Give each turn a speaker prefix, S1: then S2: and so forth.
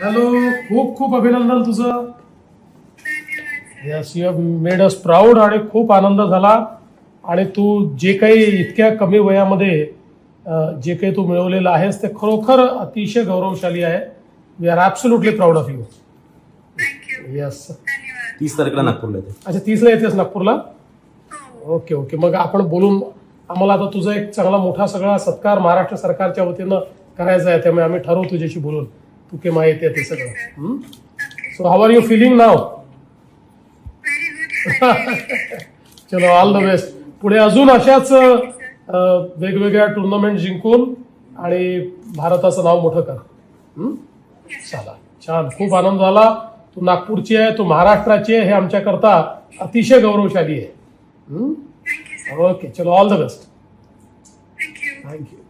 S1: Hello, खूप खूप अभिनंदन तुझं. Yes, you have made us proud आणि खूप आनंद झाला. आणि तू जे काही इतक्या कमी वयामध्ये जे काही तू मिळवलेलं आहेस ते खरोखर अतिशय गौरवशाली आहे. We are absolutely proud of you. Yes.
S2: 30 तारखेला नागपूरला येते.
S1: अच्छा, 30ला येतेस नागपूरला. ओके ओके, मग आपण बोलून आम्हाला आता तुझा एक चांगला मोठा सगळा सत्कार महाराष्ट्र सरकारच्या वतीनं करायचा आहे. त्यामुळे आम्ही ठरवू तुझ्याशी बोलून तू केव्हा येते ते सगळं. So how are you feeling now? चलो, ऑल द बेस्ट. पुढे अजून अशाच वेगवेगळ्या टुर्नामेंट जिंकून आणि भारताचं नाव मोठं कर. चला, छान, खूप आनंद झाला. तू नागपूरची आहे, तू महाराष्ट्राची आहे, हे आमच्याकरता अतिशय गौरवशाली आहे. ओके, चलो, ऑल द बेस्ट. थँक्यू.